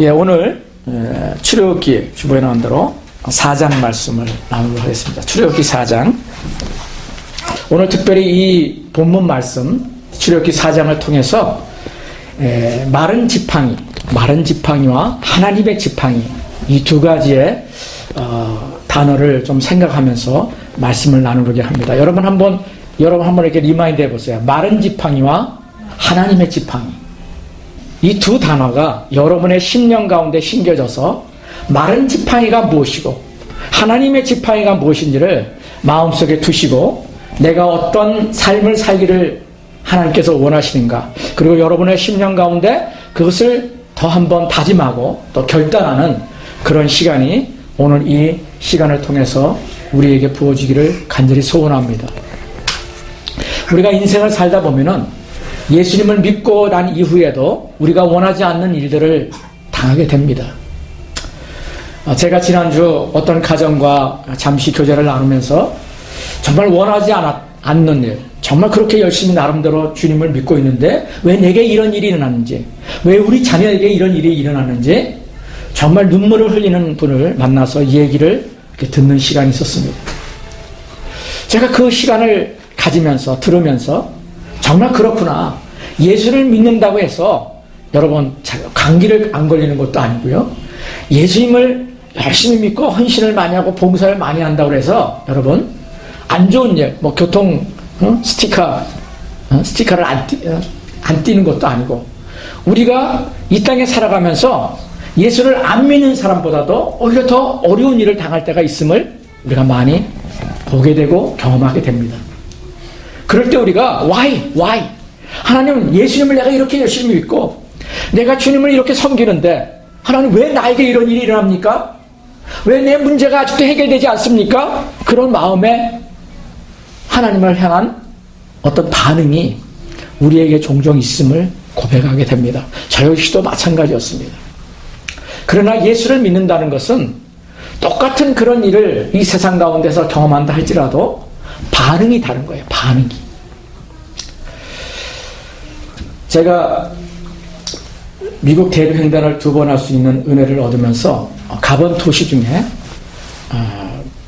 예, 오늘 출애굽기 주보에 나온 대로 4장 말씀을 나누도록 하겠습니다. 출애굽기 4장. 오늘 특별히 이 본문 말씀 출애굽기 4장을 통해서 마른 지팡이와 하나님의 지팡이, 이 두 가지의 단어를 좀 생각하면서 말씀을 나누게 합니다. 여러분 한번 이렇게 리마인드 해보세요. 마른 지팡이와 하나님의 지팡이. 이 두 단어가 여러분의 심령 가운데 심겨져서 마른 지팡이가 무엇이고 하나님의 지팡이가 무엇인지를 마음속에 두시고 내가 어떤 삶을 살기를 하나님께서 원하시는가, 그리고 여러분의 심령 가운데 그것을 더 한번 다짐하고 또 결단하는 그런 시간이 오늘 이 시간을 통해서 우리에게 부어지기를 간절히 소원합니다. 우리가 인생을 살다 보면은 예수님을 믿고 난 이후에도 우리가 원하지 않는 일들을 당하게 됩니다. 제가 지난주 어떤 가정과 잠시 교제를 나누면서 정말 원하지 않는 일, 정말 그렇게 열심히 나름대로 주님을 믿고 있는데 왜 내게 이런 일이 일어났는지, 왜 우리 자녀에게 이런 일이 일어났는지 정말 눈물을 흘리는 분을 만나서 이 얘기를 이렇게 듣는 시간이 있었습니다. 제가 그 시간을 가지면서 들으면서 정말 그렇구나. 예수를 믿는다고 해서 여러분 감기를 안 걸리는 것도 아니고요. 예수님을 열심히 믿고 헌신을 많이 하고 봉사를 많이 한다고 해서 여러분 안 좋은 일, 뭐 교통 스티커를 안 띄는 것도 아니고, 우리가 이 땅에 살아가면서 예수를 안 믿는 사람보다도 오히려 더 어려운 일을 당할 때가 있음을 우리가 많이 보게 되고 경험하게 됩니다. 그럴 때 우리가 why? 하나님, 예수님을 내가 이렇게 열심히 믿고 내가 주님을 이렇게 섬기는데 하나님 왜 나에게 이런 일이 일어납니까? 왜 내 문제가 아직도 해결되지 않습니까? 그런 마음에 하나님을 향한 어떤 반응이 우리에게 종종 있음을 고백하게 됩니다. 저 역시도 마찬가지였습니다. 그러나 예수를 믿는다는 것은 똑같은 그런 일을 이 세상 가운데서 경험한다 할지라도 반응이 다른 거예요. 반응이. 제가 미국 대륙횡단을 2번 할 수 있는 은혜를 얻으면서 가본 도시 중에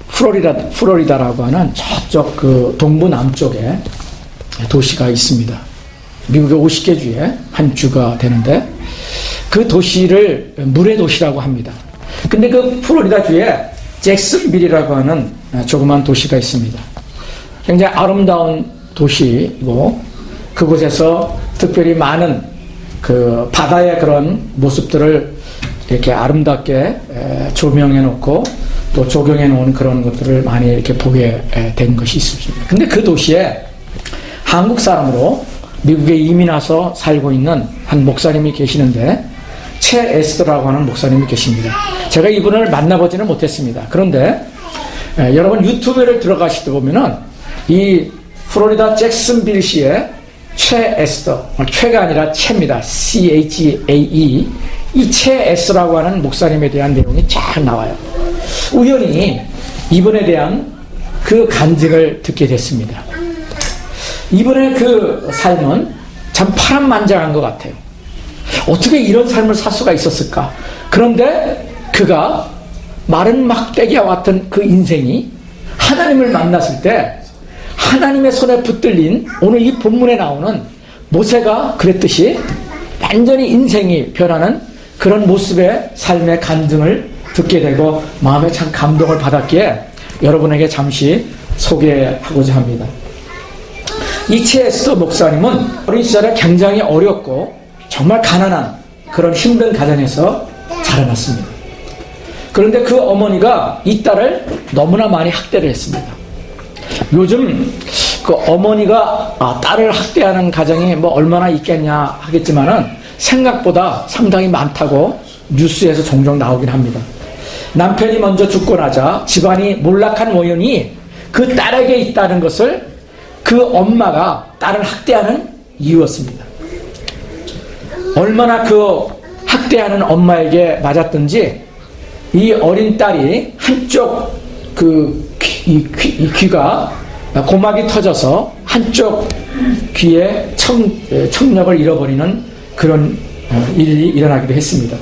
플로리다라고 하는 저쪽 그 동부 남쪽에 도시가 있습니다. 미국의 50개 주에 한 주가 되는데 그 도시를 물의 도시라고 합니다. 근데 그 플로리다 주에 잭슨빌이라고 하는 조그만 도시가 있습니다. 굉장히 아름다운 도시이고 그곳에서 특별히 많은 그 바다의 그런 모습들을 이렇게 아름답게 조명해 놓고 또 조경해 놓은 그런 것들을 많이 이렇게 보게 된 것이 있습니다. 근데 그 도시에 한국 사람으로 미국에 이민 와서 살고 있는 한 목사님이 계시는데 최 에스더라고 하는 목사님이 계십니다. 제가 이분을 만나보지는 못했습니다. 그런데 여러분 유튜브를 들어가시다 보면은 이 플로리다 잭슨빌시의 최 에스더, 최가 아니라 채입니다. CHAE. 이 최 에스더라고 하는 목사님에 대한 내용이 쫙 나와요. 우연히 이분에 대한 그 간증을 듣게 됐습니다. 이분의 그 삶은 참 파란만장한 것 같아요. 어떻게 이런 삶을 살 수가 있었을까? 그런데 그가 마른 막대기와 같은 그 인생이 하나님을 만났을 때 하나님의 손에 붙들린 오늘 이 본문에 나오는 모세가 그랬듯이 완전히 인생이 변하는 그런 모습의 삶의 간증을 듣게 되고 마음에 참 감동을 받았기에 여러분에게 잠시 소개하고자 합니다. 이 최 에스더 목사님은 어린 시절에 굉장히 어렵고 정말 가난한 그런 힘든 가정에서 자라났습니다. 그런데 그 어머니가 이 딸을 너무나 많이 학대를 했습니다. 요즘 그 어머니가 딸을 학대하는 가정이 뭐 얼마나 있겠냐 하겠지만은 생각보다 상당히 많다고 뉴스에서 종종 나오긴 합니다. 남편이 먼저 죽고 나자 집안이 몰락한 원인이 그 딸에게 있다는 것을 그 엄마가 딸을 학대하는 이유였습니다. 얼마나 그 학대하는 엄마에게 맞았든지 이 어린 딸이 한쪽 이 귀가 고막이 터져서 한쪽 귀에 청력을 잃어버리는 그런 일이 일어나기도 했습니다.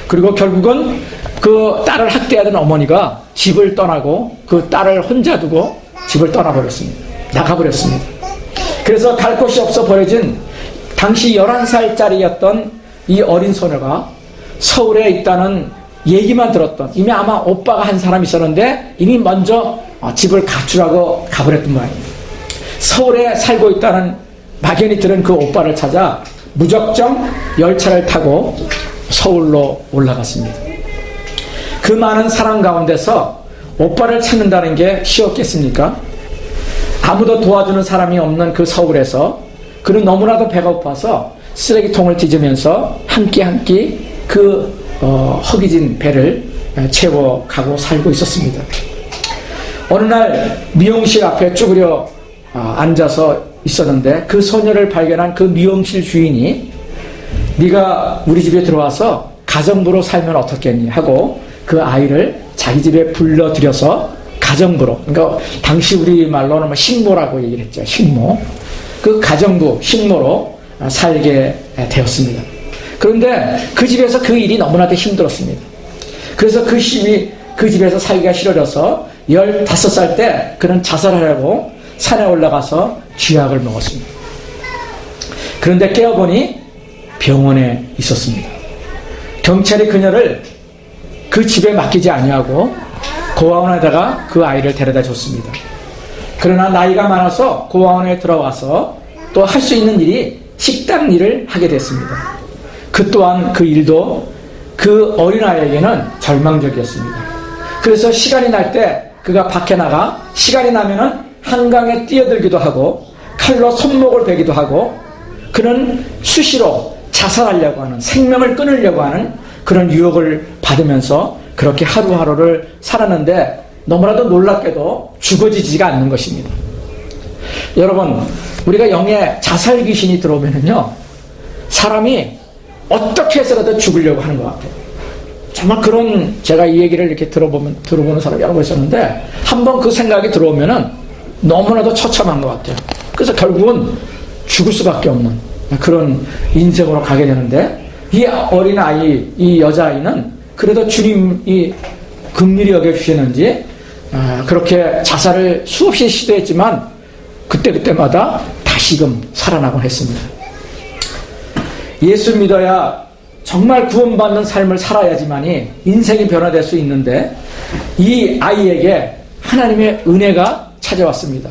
그리고 결국은 그 딸을 학대하던 어머니가 집을 떠나고 그 딸을 혼자 두고 집을 떠나버렸습니다. 나가버렸습니다. 그래서 갈 곳이 없어 버려진 당시 11살짜리였던 이 어린 소녀가 서울에 있다는 얘기만 들었던, 이미 아마 오빠가 한 사람이 있었는데 이미 먼저 집을 가출하고 가버렸던 모양입니다. 서울에 살고 있다는 막연히 들은 그 오빠를 찾아 무작정 열차를 타고 서울로 올라갔습니다. 그 많은 사람 가운데서 오빠를 찾는다는 게 쉬웠겠습니까? 아무도 도와주는 사람이 없는 그 서울에서 그는 너무나도 배가 고파서 쓰레기통을 뒤지면서 한 끼 한 끼 그 허기진 배를 채워가고 살고 있었습니다. 어느 날 미용실 앞에 쭈그려 앉아서 있었는데 그 소녀를 발견한 그 미용실 주인이 네가 우리 집에 들어와서 가정부로 살면 어떻겠니 하고 그 아이를 자기 집에 불러들여서 가정부로, 그러니까 당시 우리말로는 뭐 식모라고 얘기를 했죠. 식모. 그 가정부, 식모로 살게 되었습니다. 그런데 그 집에서 그 일이 너무나도 힘들었습니다. 그래서 그 집에서 살기가 싫어져서 15살 때 그는 자살하려고 산에 올라가서 쥐약을 먹었습니다. 그런데 깨어보니 병원에 있었습니다. 경찰이 그녀를 그 집에 맡기지 아니하고 고아원에다가 그 아이를 데려다 줬습니다. 그러나 나이가 많아서 고아원에 들어와서 또 할 수 있는 일이 식당 일을 하게 됐습니다. 그 또한 그 일도 그 어린아이에게는 절망적이었습니다. 그래서 시간이 날 때 그가 밖에 나가 시간이 나면은 한강에 뛰어들기도 하고 칼로 손목을 베기도 하고 그는 수시로 자살하려고 하는, 생명을 끊으려고 하는 그런 유혹을 받으면서 그렇게 하루하루를 살았는데 너무나도 놀랍게도 죽어지지가 않는 것입니다. 여러분, 우리가 영에 자살 귀신이 들어오면은요, 사람이 어떻게 해서라도 죽으려고 하는 것 같아요. 정말 그런, 제가 이 얘기를 이렇게 들어보는 사람이 여러 번 있었는데, 한번 그 생각이 들어오면은 너무나도 처참한 것 같아요. 그래서 결국은 죽을 수밖에 없는 그런 인생으로 가게 되는데, 이 어린아이, 이 여자아이는 그래도 주님이 긍휼히 여겨주시는지, 그렇게 자살을 수없이 시도했지만, 그때마다 다시금 살아나곤 했습니다. 예수 믿어야 정말 구원받는 삶을 살아야지만이 인생이 변화될 수 있는데 이 아이에게 하나님의 은혜가 찾아왔습니다.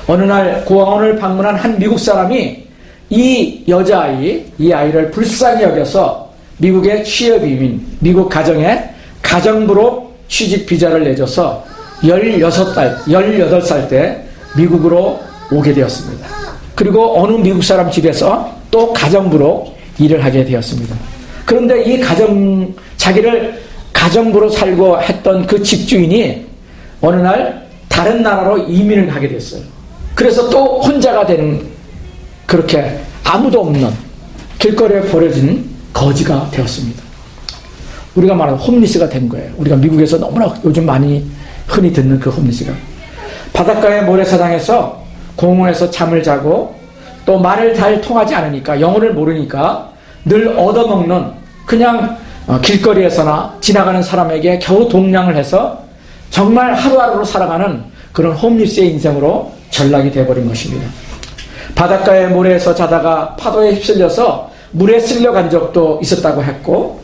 어느 날 고아원을 방문한 한 미국 사람이 이 여자아이, 이 아이를 불쌍히 여겨서 미국의 취업이민, 미국 가정에 가정부로 취직 비자를 내줘서 18살 때 미국으로 오게 되었습니다. 그리고 어느 미국 사람 집에서 또 가정부로 일을 하게 되었습니다. 그런데 이 자기를 가정부로 살고 했던 그 집주인이 어느 날 다른 나라로 이민을 가게 됐어요. 그래서 또 혼자가 되는, 그렇게 아무도 없는 길거리에 버려진 거지가 되었습니다. 우리가 말하는 홈리스가 된 거예요. 우리가 미국에서 너무나 요즘 많이 흔히 듣는 그 홈리스가. 바닷가의 모래사장에서 공원에서 잠을 자고 또 말을 잘 통하지 않으니까, 영어를 모르니까 늘 얻어먹는, 그냥 길거리에서나 지나가는 사람에게 겨우 동냥을 해서 정말 하루하루로 살아가는 그런 홈리스의 인생으로 전락이 되어버린 것입니다. 바닷가의 모래에서 자다가 파도에 휩쓸려서 물에 쓸려간 적도 있었다고 했고,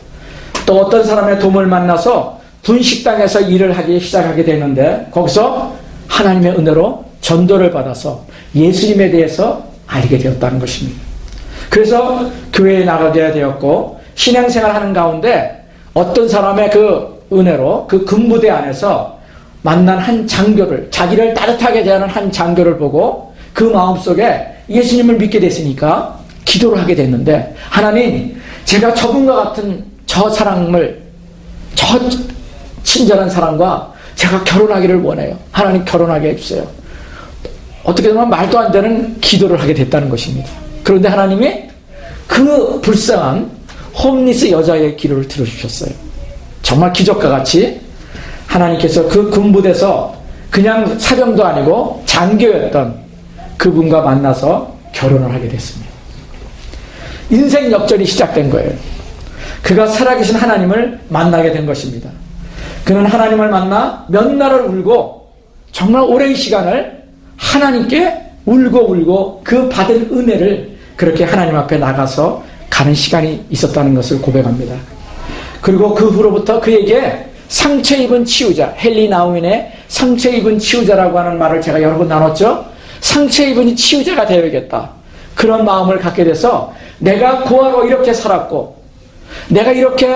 또 어떤 사람의 도움을 만나서 분식당에서 일을 하기 시작하게 되는데 거기서 하나님의 은혜로 전도를 받아서 예수님에 대해서 알게 되었다는 것입니다. 그래서 교회에 나가게 되었고 신앙생활 하는 가운데 어떤 사람의 그 은혜로 그 군부대 안에서 만난 한 장교를, 자기를 따뜻하게 대하는 한 장교를 보고 그 마음속에 예수님을 믿게 됐으니까 기도를 하게 됐는데, 하나님, 제가 저분과 같은 저 사람을, 저 친절한 사람과 제가 결혼하기를 원해요. 하나님, 결혼하게 해주세요. 어떻게 보면 말도 안 되는 기도를 하게 됐다는 것입니다. 그런데 하나님이 그 불쌍한 홈리스 여자의 기도를 들어주셨어요. 정말 기적과 같이 하나님께서 그 군부대에서 그냥 사병도 아니고 장교였던 그분과 만나서 결혼을 하게 됐습니다. 인생 역전이 시작된 거예요. 그가 살아계신 하나님을 만나게 된 것입니다. 그는 하나님을 만나 몇 날을 울고 정말 오랜 시간을 하나님께 울고 그 받은 은혜를 그렇게 하나님 앞에 나가서 가는 시간이 있었다는 것을 고백합니다. 그리고 그 후로부터 그에게 상처 입은 치유자, 헨리 나우민의 상처 입은 치유자라고 하는 말을 제가 여러 번 나눴죠. 상처 입은 치유자가 되어야겠다. 그런 마음을 갖게 돼서 내가 고아로 이렇게 살았고 내가 이렇게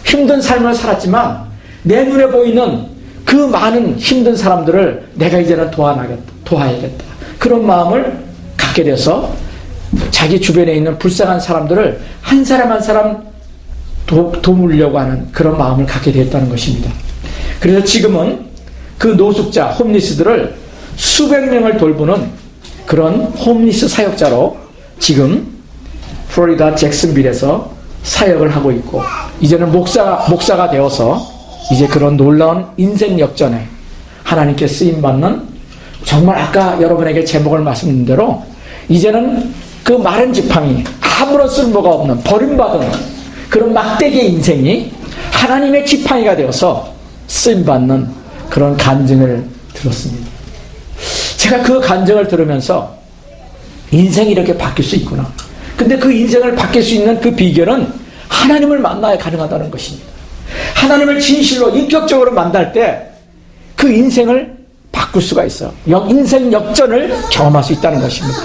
힘든 삶을 살았지만 내 눈에 보이는 그 많은 힘든 사람들을 내가 이제는 도와야겠다. 그런 마음을 갖게 돼서 자기 주변에 있는 불쌍한 사람들을 한 사람 한 사람 도우려고 하는 그런 마음을 갖게 되었다는 것입니다. 그래서 지금은 그 노숙자, 홈리스들을 수백 명을 돌보는 그런 홈리스 사역자로 지금 플로리다 잭슨빌에서 사역을 하고 있고, 이제는 목사가 되어서 이제 그런 놀라운 인생 역전에 하나님께 쓰임받는, 정말 아까 여러분에게 제목을 말씀드린 대로 이제는 그 마른 지팡이, 아무런 쓸모가 없는 버림받은 그런 막대기의 인생이 하나님의 지팡이가 되어서 쓰임받는 그런 간증을 들었습니다. 제가 그 간증을 들으면서 인생이 이렇게 바뀔 수 있구나. 근데 그 인생을 바뀔 수 있는 그 비결은 하나님을 만나야 가능하다는 것입니다. 하나님을 진실로 인격적으로 만날 때 그 인생을 바꿀 수가 있어요. 인생 역전을 경험할 수 있다는 것입니다.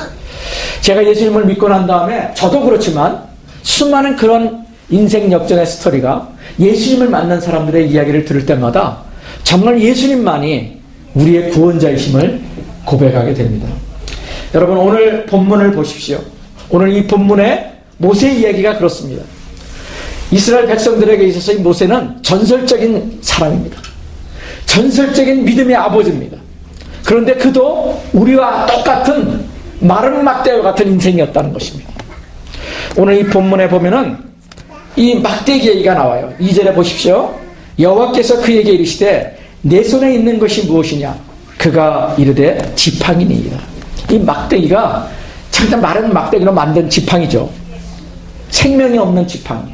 제가 예수님을 믿고 난 다음에 저도 그렇지만 수많은 그런 인생 역전의 스토리가 예수님을 만난 사람들의 이야기를 들을 때마다 정말 예수님만이 우리의 구원자이심을 고백하게 됩니다. 여러분, 오늘 본문을 보십시오. 오늘 이 본문에 모세 이야기가 그렇습니다. 이스라엘 백성들에게 있어서 이 모세는 전설적인 사람입니다. 전설적인 믿음의 아버지입니다. 그런데 그도 우리와 똑같은 마른 막대기와 같은 인생이었다는 것입니다. 오늘 이 본문에 보면은 이 막대기 얘기가 나와요. 2절에 보십시오. 여호와께서 그에게 이르시되 내 손에 있는 것이 무엇이냐? 그가 이르되 지팡이니이다. 이 막대기가 잠깐 마른 막대기로 만든 지팡이죠. 생명이 없는 지팡이.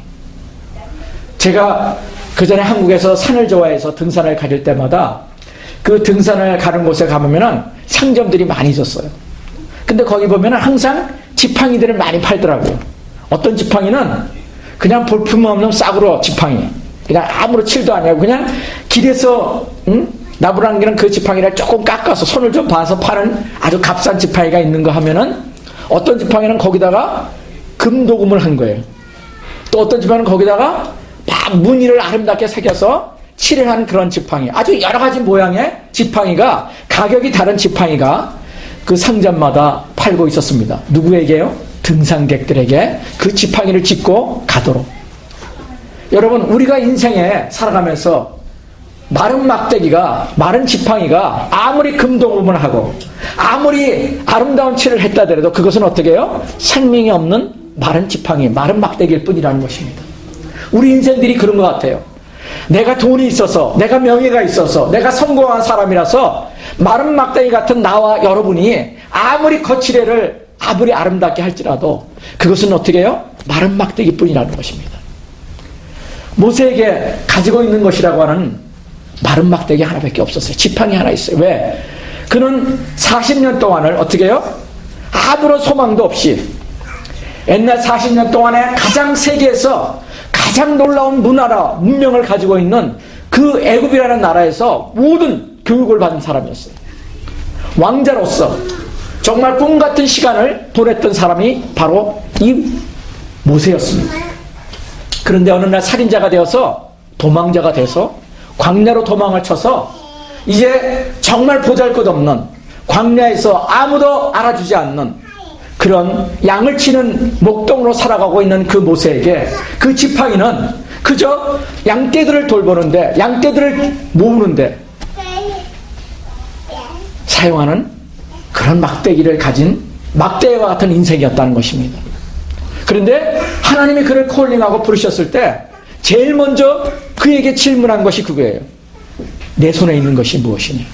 제가 그 전에 한국에서 산을 좋아해서 등산을 가릴 때마다 그 등산을 가는 곳에 가보면은 상점들이 많이 있었어요. 근데 거기 보면은 항상 지팡이들을 많이 팔더라고요. 어떤 지팡이는 그냥 볼품없는 싸구려 지팡이, 그냥 아무런 칠도 아니고 그냥 길에서 나부랑기는 그 지팡이를 조금 깎아서 손을 좀 봐서 파는 아주 값싼 지팡이가 있는 거 하면은, 어떤 지팡이는 거기다가 금도금을 한 거예요. 또 어떤 지팡이는 거기다가 무늬를 아름답게 새겨서 칠을 한 그런 지팡이, 아주 여러 가지 모양의 지팡이가, 가격이 다른 지팡이가 그 상점마다 팔고 있었습니다. 누구에게요? 등산객들에게 그 지팡이를 짚고 가도록. 여러분, 우리가 인생에 살아가면서 마른 막대기가, 마른 지팡이가 아무리 금도금을 하고 아무리 아름다운 칠을 했다 하더라도 그것은 어떻게 해요? 생명이 없는 마른 지팡이, 마른 막대기일 뿐이라는 것입니다. 우리 인생들이 그런 것 같아요. 내가 돈이 있어서, 내가 명예가 있어서, 내가 성공한 사람이라서 마른 막대기 같은 나와 여러분이 아무리 거칠애를 아무리 아름답게 할지라도 그것은 어떻게 해요? 마른 막대기 뿐이라는 것입니다. 모세에게 가지고 있는 것이라고 하는 마른 막대기 하나밖에 없었어요. 지팡이 하나 있어요. 왜? 그는 40년 동안을 어떻게 해요? 아무런 소망도 없이 옛날 40년 동안에 가장 세계에서 가장 놀라운 문명을 가지고 있는 그 애굽이라는 나라에서 모든 교육을 받은 사람이었어요. 왕자로서 정말 꿈 같은 시간을 보냈던 사람이 바로 이 모세였습니다. 그런데 어느 날 살인자가 되어서, 도망자가 돼서 광야로 도망을 쳐서 이제 정말 보잘것없는 광야에서 아무도 알아주지 않는 그런 양을 치는 목동으로 살아가고 있는 그 모세에게 그 지팡이는 그저 양떼들을 돌보는데, 양떼들을 모으는데 사용하는 그런 막대기를 가진 막대기와 같은 인생이었다는 것입니다. 그런데 하나님이 그를 콜링하고 부르셨을 때 제일 먼저 그에게 질문한 것이 그거예요. 내 손에 있는 것이 무엇이냐?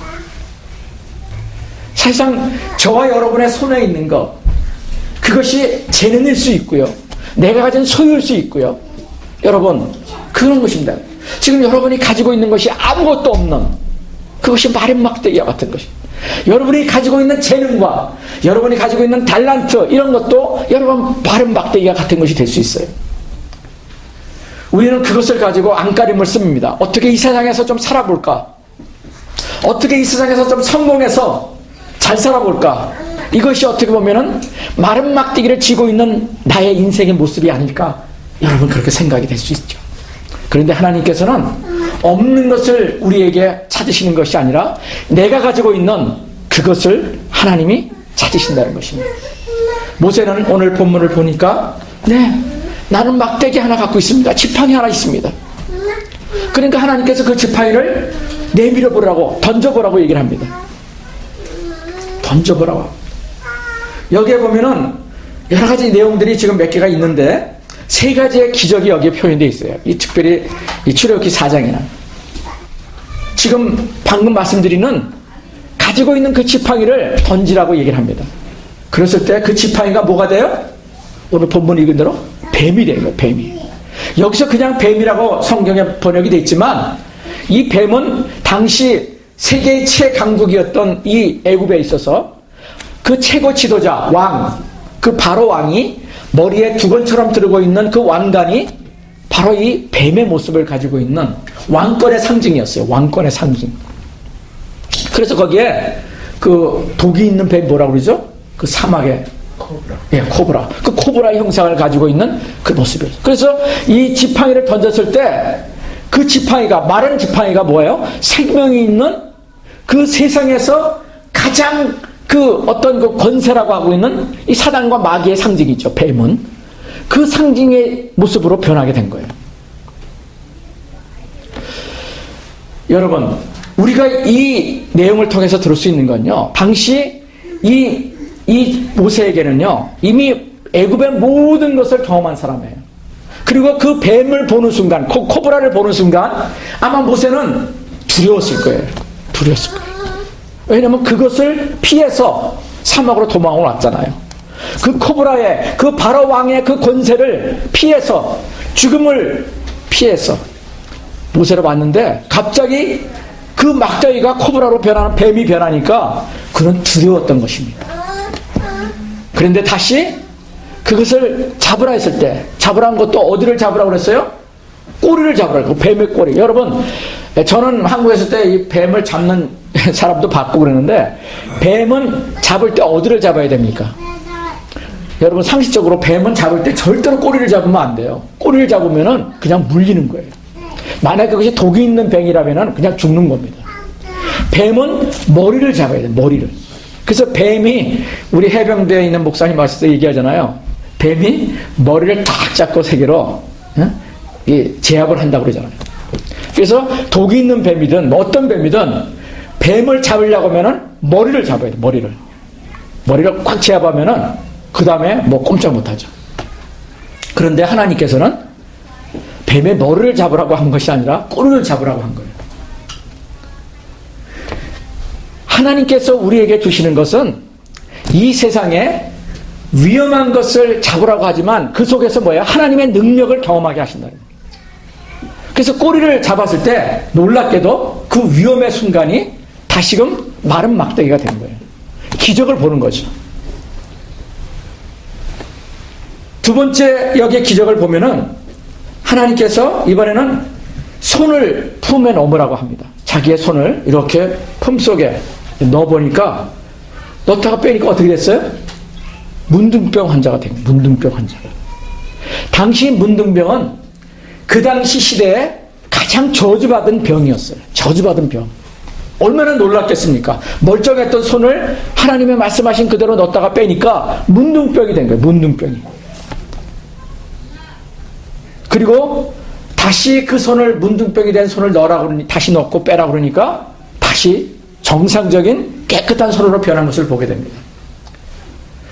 사실상 저와 여러분의 손에 있는 것, 그것이 재능일 수 있고요, 내가 가진 소유일 수 있고요. 여러분, 그런 것입니다. 지금 여러분이 가지고 있는 것이 아무것도 없는, 그것이 마른 막대기와 같은 것입니다. 여러분이 가지고 있는 재능과 여러분이 가지고 있는 달란트, 이런 것도 여러분 마른 막대기와 같은 것이 될 수 있어요. 우리는 그것을 가지고 안간힘을 씁니다. 어떻게 이 세상에서 좀 살아볼까? 어떻게 이 세상에서 좀 성공해서 잘 살아볼까? 이것이 어떻게 보면은 마른 막대기를 쥐고 있는 나의 인생의 모습이 아닐까? 여러분, 그렇게 생각이 될 수 있죠. 그런데 하나님께서는 없는 것을 우리에게 찾으시는 것이 아니라 내가 가지고 있는 그것을 하나님이 찾으신다는 것입니다. 모세는 오늘 본문을 보니까 나는 막대기 하나 갖고 있습니다. 지팡이 하나 있습니다. 그러니까 하나님께서 그 지팡이를 내밀어 보라고, 던져보라고 얘기를 합니다. 던져보라고. 여기에 보면은 여러 가지 내용들이 지금 몇 개가 있는데 3가지의 기적이 여기에 표현되어 있어요. 특별히 이 출애굽기 4장에는 지금 방금 말씀드리는 가지고 있는 그 지팡이를 던지라고 얘기를 합니다. 그랬을 때 그 지팡이가 뭐가 돼요? 오늘 본문 읽은 대로 뱀이 되는 거예요. 뱀이. 여기서 그냥 뱀이라고 성경에 번역이 되어 있지만 이 뱀은 당시 세계의 최강국이었던 이 애굽에 있어서 그 최고 지도자 왕, 그 바로 왕이 머리에 두건처럼 들고 있는 그 왕관이 바로 이 뱀의 모습을 가지고 있는 왕권의 상징이었어요. 왕권의 상징. 그래서 거기에 그 독이 있는 뱀 뭐라고 그러죠? 그 사막에 코브라. 예, 코브라. 그 코브라의 형상을 가지고 있는 그 모습이었어요. 그래서 이 지팡이를 던졌을 때 그 지팡이가, 마른 지팡이가 뭐예요? 생명이 있는 그 세상에서 가장 그 어떤 그 권세라고 하고 있는 이 사단과 마귀의 상징이죠. 뱀은 그 상징의 모습으로 변하게 된 거예요. 여러분, 우리가 이 내용을 통해서 들을 수 있는 건요, 당시 이 모세에게는요 이미 애굽의 모든 것을 경험한 사람이에요. 그리고 그 뱀을 보는 순간, 코브라를 보는 순간 아마 모세는 두려웠을 거예요. 두려웠을 거예요. 왜냐하면 그것을 피해서 사막으로 도망을 왔잖아요. 그 코브라의, 그 바로 왕의 그 권세를 피해서, 죽음을 피해서 모세를 왔는데 갑자기 그 막대기가 코브라로 변하는, 뱀이 변하니까 그는 두려웠던 것입니다. 그런데 다시 그것을 잡으라 했을 때, 잡으라는 것도 어디를 잡으라고 그랬어요? 꼬리를 잡으라고. 뱀의 꼬리. 여러분, 저는 한국에 있을 때 이 뱀을 잡는 사람도 봤고 그러는데, 뱀은 잡을 때 어디를 잡아야 됩니까? 여러분, 상식적으로 뱀은 잡을 때 절대로 꼬리를 잡으면 안 돼요. 꼬리를 잡으면은 그냥 물리는 거예요. 만약에 그것이 독이 있는 뱀이라면은 그냥 죽는 겁니다. 뱀은 머리를 잡아야 돼요. 머리를. 그래서 뱀이, 우리 해병대에 있는 목사님 말씀 얘기하잖아요. 뱀이 머리를 딱 잡고 세계로 제압을 한다고 그러잖아요. 그래서 독이 있는 뱀이든 어떤 뱀이든 뱀을 잡으려고 하면은 머리를 잡아야 돼. 머리를 꽉 제압하면은 그 다음에 뭐 꼼짝 못하죠. 그런데 하나님께서는 뱀의 머리를 잡으라고 한 것이 아니라 꼬리를 잡으라고 한 거예요. 하나님께서 우리에게 주시는 것은 이 세상에 위험한 것을 잡으라고 하지만 그 속에서 뭐예요? 하나님의 능력을 경험하게 하신다는 거예요. 그래서 꼬리를 잡았을 때 놀랍게도 그 위험의 순간이 다시금 마른 막대기가 된 거예요. 기적을 보는 거죠. 두 번째 여기에 기적을 보면은 하나님께서 이번에는 손을 품에 넣으라고 합니다. 자기의 손을 이렇게 품속에 넣어보니까, 넣다가 빼니까 어떻게 됐어요? 문둥병 환자가 된 거예요. 문둥병 환자. 당시 문둥병은 그 당시 시대에 가장 저주받은 병이었어요. 저주받은 병. 얼마나 놀랐겠습니까? 멀쩡했던 손을 하나님의 말씀하신 그대로 넣었다가 빼니까 문둥병이 된 거예요. 문둥병이. 그리고 다시 그 손을, 문둥병이 된 손을 넣으라고 그러니, 다시 넣고 빼라고 그러니까 다시 정상적인 깨끗한 손으로 변한 것을 보게 됩니다.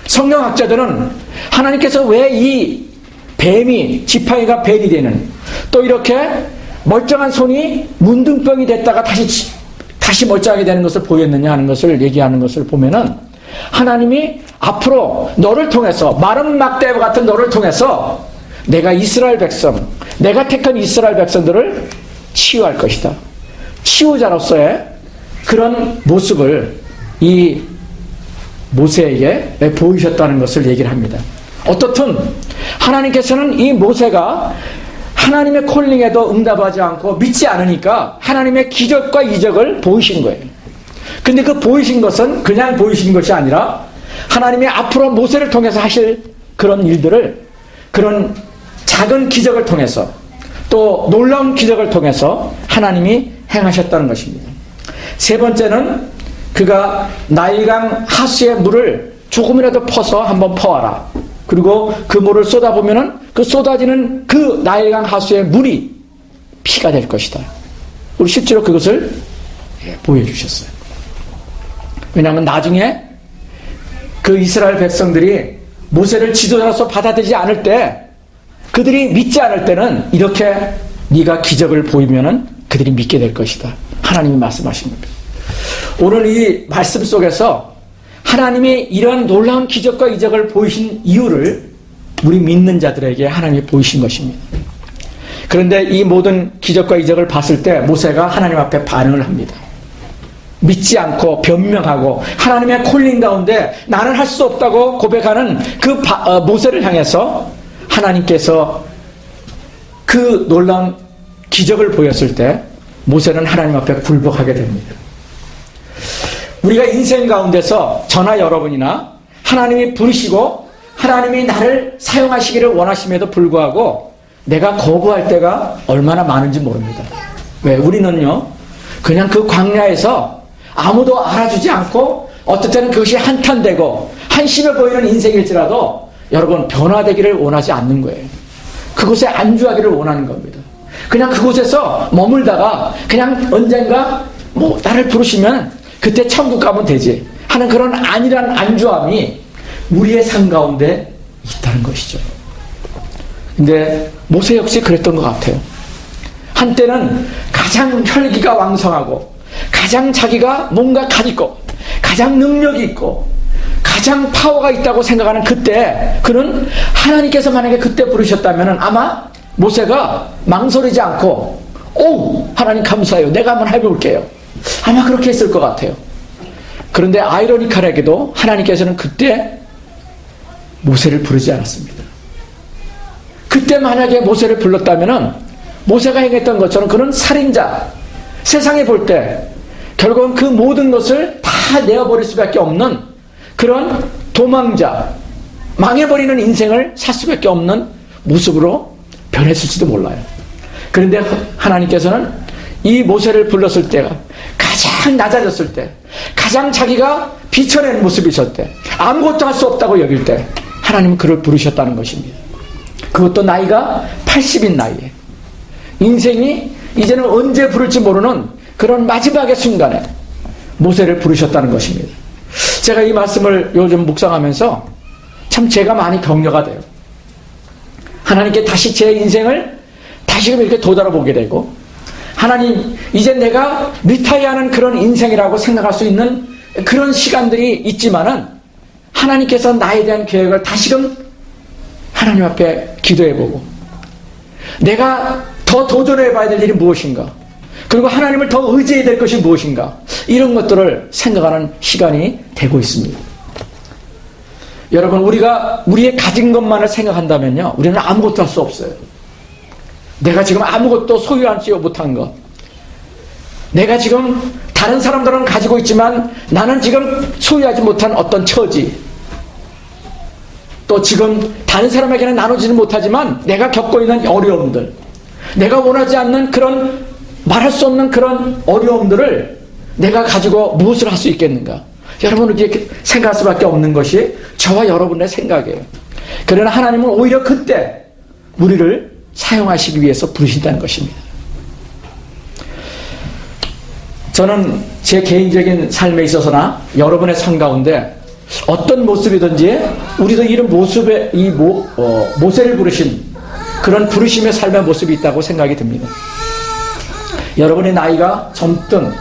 성경학자들은 하나님께서 왜 이 뱀이, 지팡이가 뱀이 되는, 또 이렇게 멀쩡한 손이 문둥병이 됐다가 다시 멀쩡하게 되는 것을 보였느냐 하는 것을 얘기하는 것을 보면은, 하나님이 앞으로 너를 통해서, 마른 막대와 같은 너를 통해서 내가 이스라엘 백성, 내가 택한 이스라엘 백성들을 치유할 것이다. 치유자로서의 그런 모습을 이 모세에게 보이셨다는 것을 얘기를 합니다. 어떻든 하나님께서는 이 모세가 하나님의 콜링에도 응답하지 않고 믿지 않으니까 하나님의 기적과 이적을 보이신 거예요. 근데 그 보이신 것은 그냥 보이신 것이 아니라 하나님이 앞으로 모세를 통해서 하실 그런 일들을, 그런 작은 기적을 통해서 또 놀라운 기적을 통해서 하나님이 행하셨다는 것입니다. 세 번째는 그가 나일강 하수의 물을 조금이라도 퍼서 한번 퍼와라. 그리고 그 물을 쏟아보면은 그 쏟아지는 그 나일강 하수의 물이 피가 될 것이다. 우리 실제로 그것을 보여주셨어요. 왜냐하면 나중에 그 이스라엘 백성들이 모세를 지도자로서 받아들이지 않을 때, 그들이 믿지 않을 때는 이렇게 네가 기적을 보이면은 그들이 믿게 될 것이다. 하나님이 말씀하신 겁니다. 오늘 이 말씀 속에서 하나님이 이런 놀라운 기적과 이적을 보이신 이유를 우리 믿는 자들에게 하나님이 보이신 것입니다. 그런데 이 모든 기적과 이적을 봤을 때 모세가 하나님 앞에 반응을 합니다. 믿지 않고 변명하고 하나님의 콜링 가운데 나는 할 수 없다고 고백하는 그 모세를 향해서 하나님께서 그 놀라운 기적을 보였을 때 모세는 하나님 앞에 굴복하게 됩니다. 우리가 인생 가운데서 저나 여러분이나 하나님이 부르시고 하나님이 나를 사용하시기를 원하심에도 불구하고 내가 거부할 때가 얼마나 많은지 모릅니다. 왜? 우리는요 그냥 그 광야에서 아무도 알아주지 않고 어떨 때는 그것이 한탄되고 한심해 보이는 인생일지라도 여러분 변화되기를 원하지 않는 거예요. 그곳에 안주하기를 원하는 겁니다. 그냥 그곳에서 머물다가 그냥 언젠가 나를 부르시면 그때 천국 가면 되지 하는 그런 안일한 안주함이 우리의 삶 가운데 있다는 것이죠. 근데 모세 역시 그랬던 것 같아요. 한때는 가장 혈기가 왕성하고 가장 자기가 뭔가 가지고 가장 능력이 있고 가장 파워가 있다고 생각하는 그때 그는 하나님께서 만약에 그때 부르셨다면 아마 모세가 망설이지 않고 오 하나님 감사해요 내가 한번 해볼게요 아마 그렇게 했을 것 같아요. 그런데 아이러니컬하게도 하나님께서는 그때 모세를 부르지 않았습니다. 그때 만약에 모세를 불렀다면 모세가 행했던 것처럼 그는 살인자, 세상에 볼 때 결국은 그 모든 것을 다 내어버릴 수밖에 없는 그런 도망자, 망해버리는 인생을 살 수밖에 없는 모습으로 변했을지도 몰라요. 그런데 하나님께서는 이 모세를 불렀을 때가 가장 낮아졌을 때, 가장 자기가 비춰낸 모습이었을 때, 아무것도 할 수 없다고 여길 때 하나님은 그를 부르셨다는 것입니다. 그것도 나이가 80인 나이에 인생이 이제는 언제 부를지 모르는 그런 마지막의 순간에 모세를 부르셨다는 것입니다. 제가 이 말씀을 요즘 묵상하면서 참 제가 많이 격려가 돼요. 하나님께 다시 제 인생을 다시금 이렇게 되돌아보게 되고 하나님 이제 내가 리타이어하는 그런 인생이라고 생각할 수 있는 그런 시간들이 있지만은 하나님께서 나에 대한 계획을 다시금 하나님 앞에 기도해보고 내가 더 도전해봐야 될 일이 무엇인가 그리고 하나님을 더 의지해야 될 것이 무엇인가 이런 것들을 생각하는 시간이 되고 있습니다. 여러분 우리가 우리의 가진 것만을 생각한다면요 우리는 아무것도 할 수 없어요. 내가 지금 아무것도 소유하지 못한 것 내가 지금 다른 사람들은 가지고 있지만 나는 지금 소유하지 못한 어떤 처지 또 지금 다른 사람에게는 나누지는 못하지만 내가 겪고 있는 어려움들 내가 원하지 않는 그런 말할 수 없는 그런 어려움들을 내가 가지고 무엇을 할 수 있겠는가 여러분은 이렇게 생각할 수밖에 없는 것이 저와 여러분의 생각이에요. 그러나 하나님은 오히려 그때 우리를 사용하시기 위해서 부르신다는 것입니다. 저는 제 개인적인 삶에 있어서나 여러분의 삶 가운데 어떤 모습이든지 우리도 이런 모습에 모세를 부르신 그런 부르심의 삶의 모습이 있다고 생각이 듭니다. 여러분의 나이가 젊든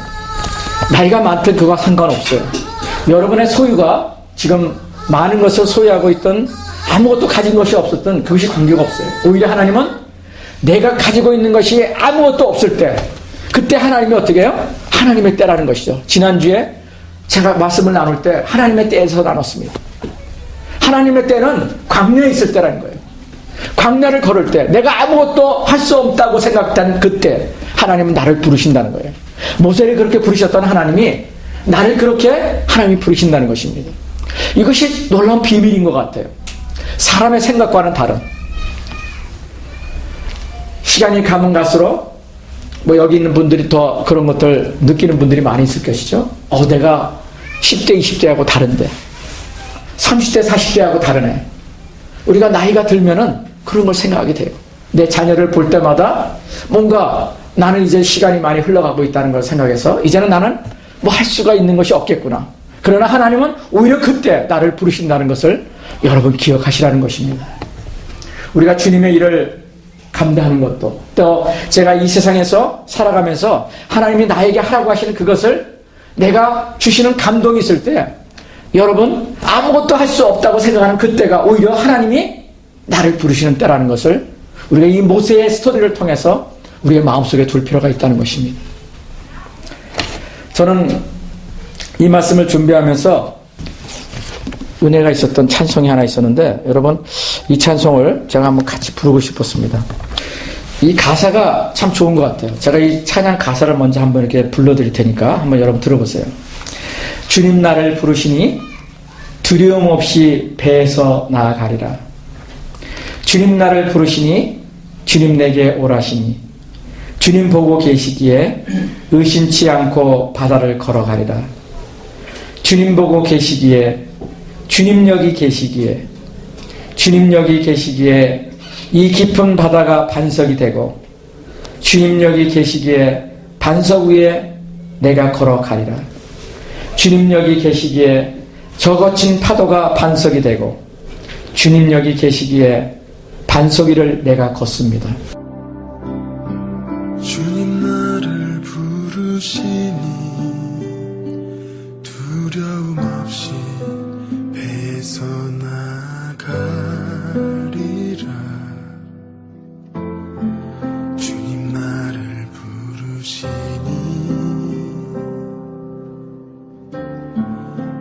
나이가 많든 그와 상관없어요. 여러분의 소유가 지금 많은 것을 소유하고 있던 아무것도 가진 것이 없었던 그것이 관계가 없어요. 오히려 하나님은 내가 가지고 있는 것이 아무것도 없을 때, 그때 하나님이 어떻게 해요? 하나님의 때라는 것이죠. 지난주에 제가 말씀을 나눌 때 하나님의 때에서 나눴습니다. 하나님의 때는 광야에 있을 때라는 거예요. 광야를 걸을 때, 내가 아무것도 할 수 없다고 생각한 그때 하나님은 나를 부르신다는 거예요. 모세를 그렇게 부르셨던 하나님이 나를 그렇게 하나님이 부르신다는 것입니다. 이것이 놀라운 비밀인 것 같아요. 사람의 생각과는 다른. 시간이 가면 갈수록 여기 있는 분들이 더 그런 것들 느끼는 분들이 많이 있을 것이죠. 내가 10대, 20대하고 다른데, 30대, 40대하고 다르네. 우리가 나이가 들면은 그런 걸 생각하게 돼요. 내 자녀를 볼 때마다 뭔가 나는 이제 시간이 많이 흘러가고 있다는 걸 생각해서 이제는 나는 할 수가 있는 것이 없겠구나. 그러나 하나님은 오히려 그때 나를 부르신다는 것을 여러분 기억하시라는 것입니다. 우리가 주님의 일을 감당하는 것도, 또 제가 이 세상에서 살아가면서 하나님이 나에게 하라고 하시는 그것을 내가 주시는 감동이 있을 때, 여러분 아무것도 할 수 없다고 생각하는 그때가 오히려 하나님이 나를 부르시는 때라는 것을 우리가 이 모세의 스토리를 통해서 우리의 마음속에 둘 필요가 있다는 것입니다. 저는 이 말씀을 준비하면서 은혜가 있었던 찬송이 하나 있었는데, 여러분 이 찬송을 제가 한번 같이 부르고 싶었습니다. 이 가사가 참 좋은 것 같아요. 제가 이 찬양 가사를 먼저 한번 이렇게 불러드릴 테니까 한번 여러분 들어보세요. 주님 나를 부르시니 두려움 없이 배에서 나아가리라. 주님 나를 부르시니 주님 내게 오라시니 주님 보고 계시기에 의심치 않고 바다를 걸어가리라. 주님 보고 계시기에, 주님 여기 계시기에, 주님 여기 계시기에 이 깊은 바다가 반석이 되고, 주님 여기 계시기에 반석 위에 내가 걸어가리라. 주님 여기 계시기에 저 거친 파도가 반석이 되고, 주님 여기 계시기에 반석 위를 내가 걷습니다. 주님 나를 부르시니 두려움 없이 배에서 나가리라. 주님 나를 부르시니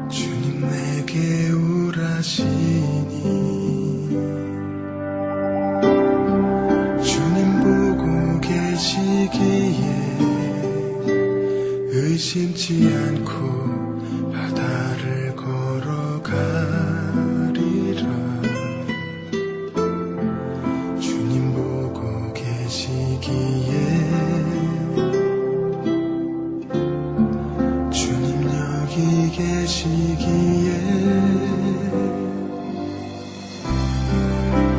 주님 내게 오라시니 주님 보고 계시기에 의심치 않고 바다를 걸어가리라. 주님 보고 계시기에 주님 여기 계시기에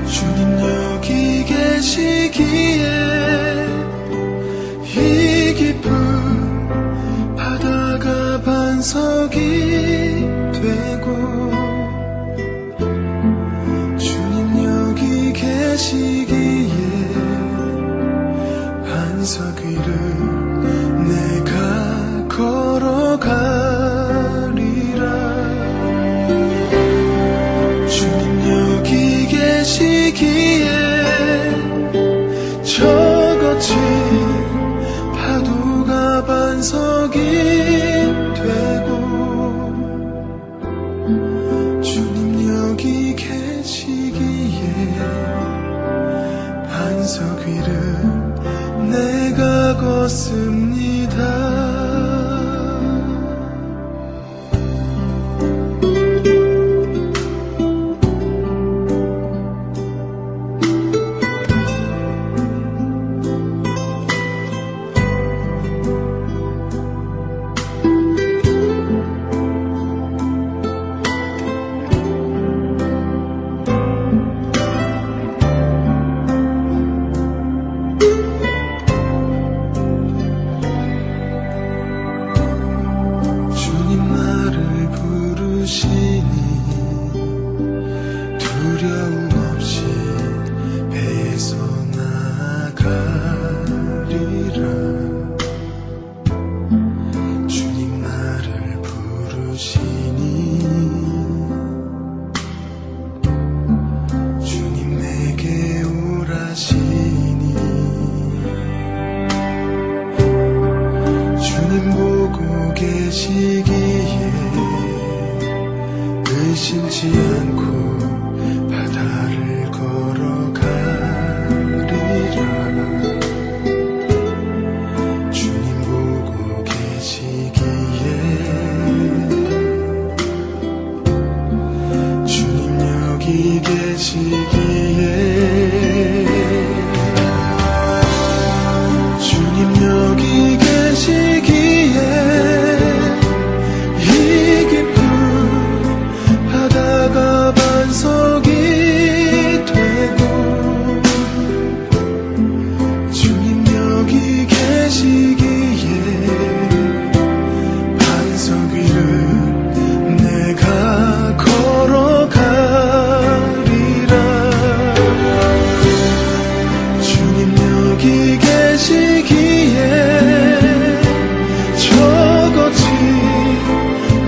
주님 여기 계시기에 이 깊은 바다가 반석이 되고, 주님 여기 계시기에 반석 위를 내가 걸어가리라. 주님 여기 계시기에 저 거친 파도가 반석이 되고, 주님 여기 계시기에 반석 위를 내가 걷습니다. 계시기에 의심치 않고 바다를 걸어가리라. 주님 보고 계시기에 주님 여기 계시기에 주님 여기 계시기에 이 깊은 바다가 반석이 되고 주님 여기 계시기에 반석 위를 내가 걸어가리라. 주님 여기 계시기에 저 거친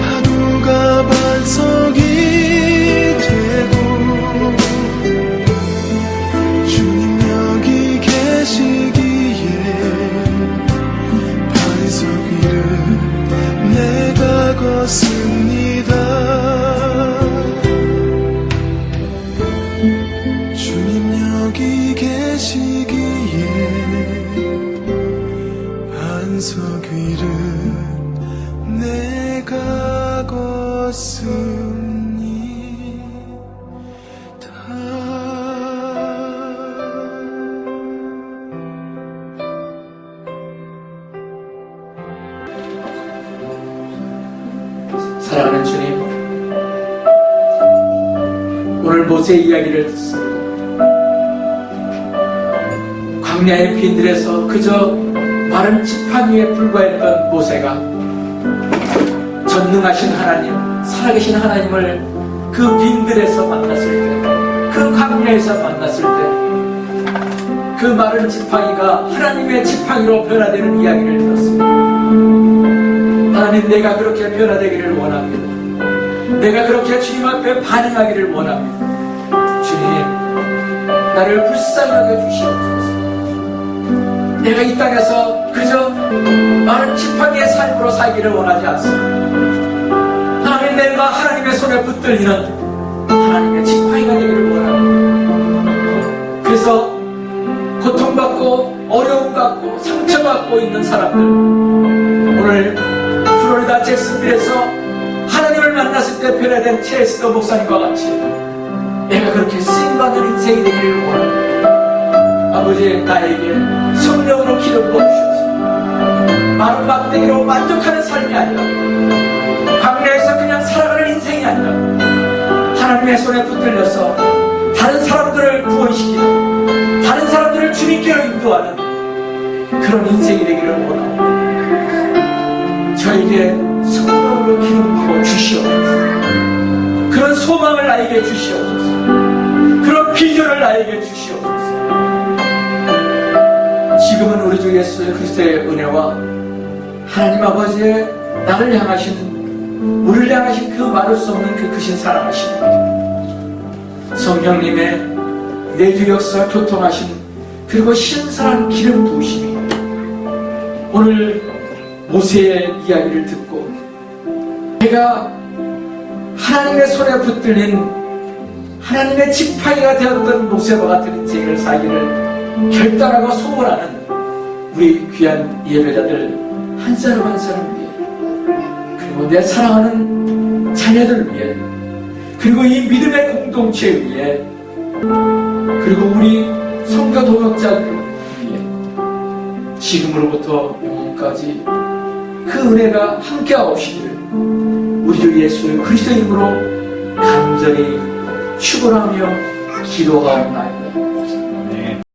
파도가 반석이 되고 주님 여기 계시기에 반석 위를 내가 걷습니다. 주님 여기 계시기에 반석 위를 내가 걷습니다. 사랑하는 주님, 오늘 모세 이야기를 듣습니다. 광야의 빈들에서 그저 마른 지팡이에 불과했던 모세가 전능하신 하나님, 살아계신 하나님을 그 빈들에서 만났을 때, 그 광야에서 만났을 때, 그 마른 지팡이가 하나님의 지팡이로 변화되는 이야기를 들었습니다. 하나님, 내가 그렇게 변화되기를 원합니다. 내가 그렇게 주님 앞에 반응하기를 원합니다. 주님, 나를 불쌍히 여겨 주시옵소서. 내가 이 땅에서 그저 마른 지팡이의 삶으로 살기를 원하지 않습니다. 하나님, 내가 하나님의 손에 붙들리는 하나님의 지팡이가 되기를 원합니다. 그래서 고통받고 어려움 받고 상처받고 있는 사람들, 오늘 플로리다 잭슨빌에서 하나님을 만났을 때 변화된 체스터 목사님과 같이 내가 그렇게 쓰임받는 인생이 되기를 원합니다. 아버지, 나에게 성령으로 기름 부어주셔서 마른 막대기로 만족하는 삶이 아니라, 광야에서 그냥 살아가는 인생이 아니라, 하나님의 손에 붙들려서 다른 사람들을 구원시키는, 다른 사람들을 주님께로 인도하는 그런 인생이 되기를 원합니다. 저에게 성령으로 기름 부어 주시옵소서. 그런 소망을 나에게 주시옵소서. 그런 비전을 나에게 주시옵소서. 지금은 우리 주 예수 그리스도의 은혜와 하나님 아버지의 나를 향하신, 우리를 향하신 그 말할 수 없는 그 크신 사랑하심, 성령님의 내주 역사 교통하심, 그리고 신선한 기름 부으심이 오늘 모세의 이야기를 듣고 내가 하나님의 손에 붙들린 하나님의 지팡이가 되었던 모세와 같은 인생을 살기를 결단하고 소원하는 우리 귀한 예배자들 한 사람 한 사람 위해, 그리고 내 사랑하는 자녀들 위해, 그리고 이 믿음의 공동체 위해, 그리고 우리 성도 동역자들 위해 지금으로부터 영원까지 그 은혜가 함께하옵시기를 우리 주 예수 그리스도 이름으로 간절히 축원하며 기도하옵나이다.